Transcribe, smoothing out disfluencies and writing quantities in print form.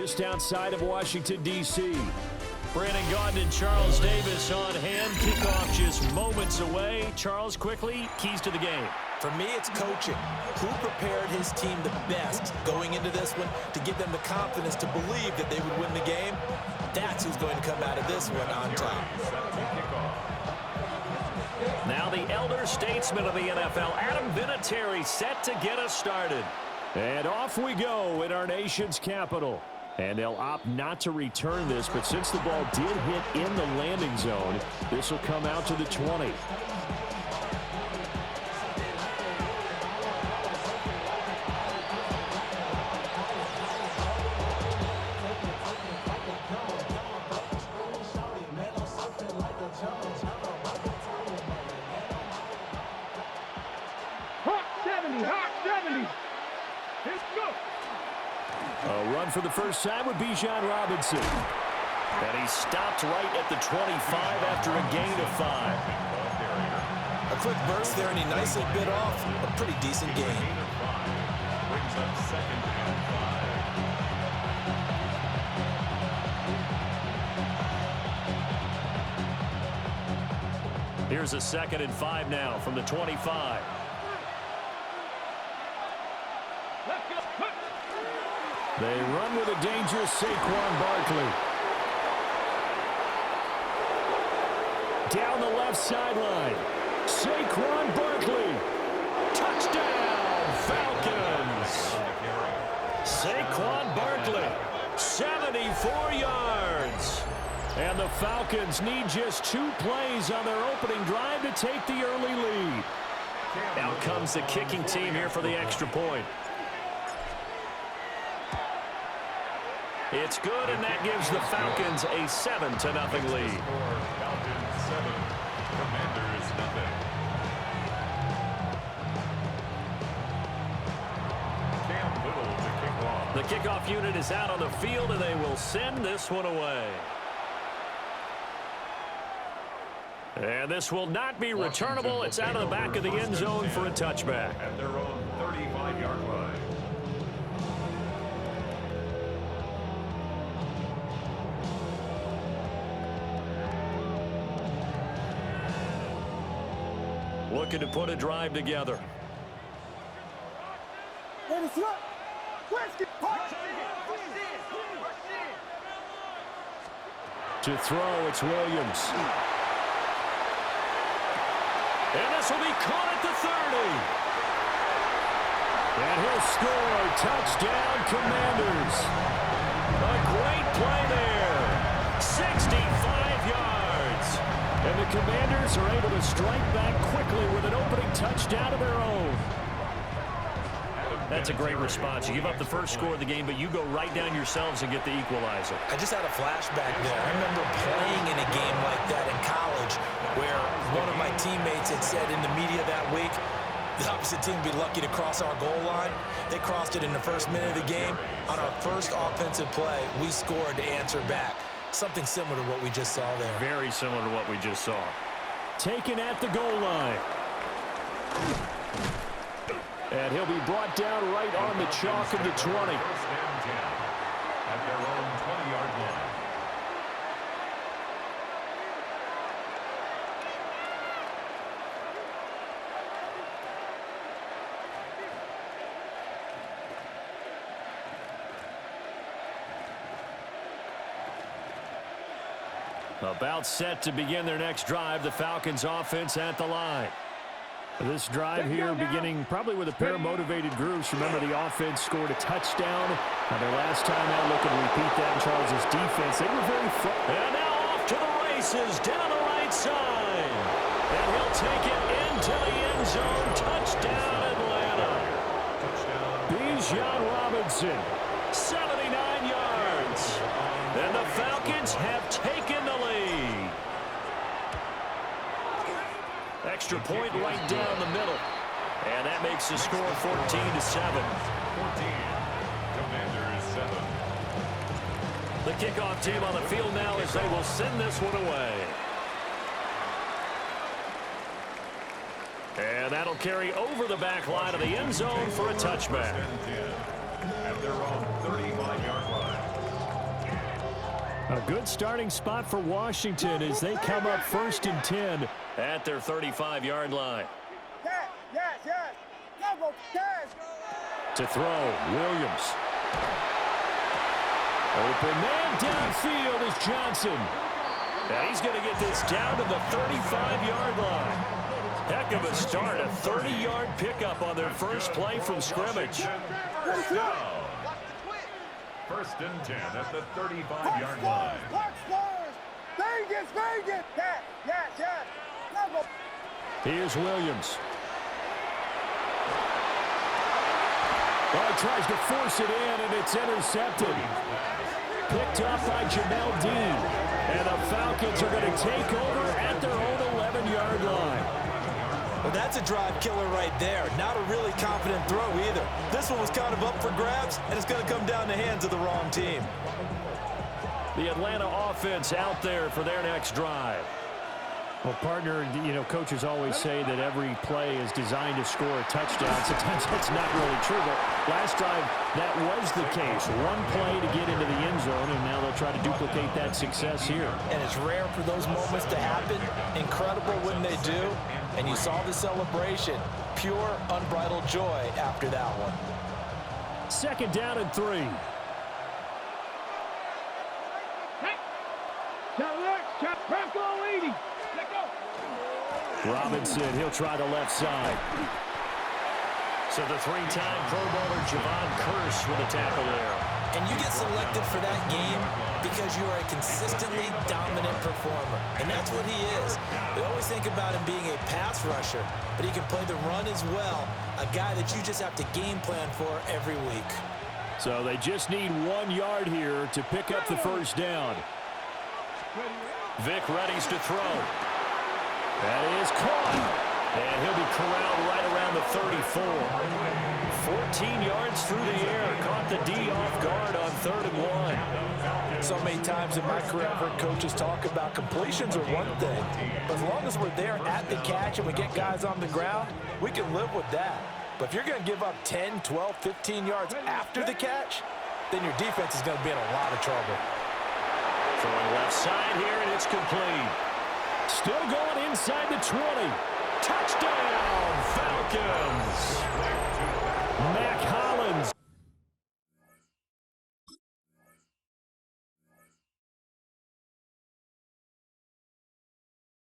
Just outside of Washington, D.C. Brandon Gaudin and Charles Davis on hand. Kickoff just moments away. Charles, quickly, keys to the game. For me, it's coaching. Who prepared his team the best going into this one to give them the confidence to believe that they would win the game? That's who's going to come out of this one on top. Now the elder statesman of the NFL, Adam Vinatieri, set to get us started. And off we go in our nation's capital. And they'll opt not to return this, but since the ball did hit in the landing zone, this will come out to the 20. A run for the first time would be John Robinson. And he stopped right at the 25 after a gain of 5. A quick burst there, and he nicely bit off a pretty decent gain. Here's a 2nd and 5 now from the 25. They run with a dangerous Saquon Barkley. Down the left sideline. Saquon Barkley. Touchdown, Falcons. Saquon Barkley, 74 yards. And the Falcons need just 2 plays on their opening drive to take the early lead. Out comes the kicking team here for the extra point. It's good, and that gives the Falcons a 7-0 lead. The kickoff unit is out on the field, and they will send this one away. And this will not be returnable. It's out of the back of the end zone for a touchback. At their own 35-yard line. Looking to put a drive together. To throw, it's Williams. And this will be caught at the 30. And he'll score. Touchdown, Commanders. A great play there. 65 yards. And the Commanders are able to strike back quickly with an opening touchdown of their own. That's a great response. You give up the first score of the game, but you go right down yourselves and get the equalizer. I just had a flashback there. I remember playing in a game like that in college where one of my teammates had said in the media that week, the opposite team would be lucky to cross our goal line. They crossed it in the first minute of the game. On our first offensive play, we scored to answer back. Something similar to what we just saw there. Very similar to what we just saw. Taken at the goal line. And he'll be brought down right on the chalk of the 20. First and 10 at their own 20-yard line. About set to begin their next drive, the Falcons offense at the line. This drive here beginning probably with a pair of motivated groups. Remember, the offense scored a touchdown. Their last time out, looking to repeat that in Charles' defense. They were very fun. And now off to the races down the right side. And he'll take it into the end zone. Touchdown, Atlanta. Bijan Robinson. 79 yards. And the Falcons have taken the lead. Extra point right down the middle. And that makes the score 14-7. 14. Commanders 7. The kickoff team on the field now as they will send this one away. And that'll carry over the back line of the end zone for a touchback. At their own 35-yard line. A good starting spot for Washington as they come up 1st and 10 at their 35-yard line. To throw, Williams. Open man downfield is Johnson. And he's going to get this down to the 35-yard line. Heck of a start, a 30-yard pickup on their first play from scrimmage. First and 10 at the 35-yard line. Here's Williams. Oh, he tries to force it in, and it's intercepted. Picked up by Jamel Dean. And the Falcons are going to take over at their own 11-yard line. Well, that's a drive killer right there. Not a really confident throw either. This one was kind of up for grabs, and it's going to come down the hands of the wrong team. The Atlanta offense out there for their next drive. Well, partner, you know, coaches always say that every play is designed to score a touchdown. Sometimes that's not really true, but last drive, that was the case. One play to get into the end zone, and now they'll try to duplicate that success here. And it's rare for those moments to happen. Incredible when they do. And you saw the celebration. Pure, unbridled joy after that one. 2nd down and 3. Robinson, he'll try the left side. So the 3-time Pro Bowler Javon Curse with a tackle there. And you get selected for that game because you are a consistently dominant performer. And that's what he is. We always think about him being a pass rusher, but he can play the run as well. A guy that you just have to game plan for every week. So they just need 1 yard here to pick up the first down. Vic readies to throw. That is caught. And he'll be corralled right around the 34. 14 yards through the air. Caught the D off guard on 3rd and 1. So many times in my career, I've heard coaches talk about completions are one thing. But as long as we're there at the catch and we get guys on the ground, we can live with that. But if you're going to give up 10, 12, 15 yards after the catch, then your defense is going to be in a lot of trouble. Throwing left side here, and it's complete. Still going inside the 20. Touchdown, Falcons! Mack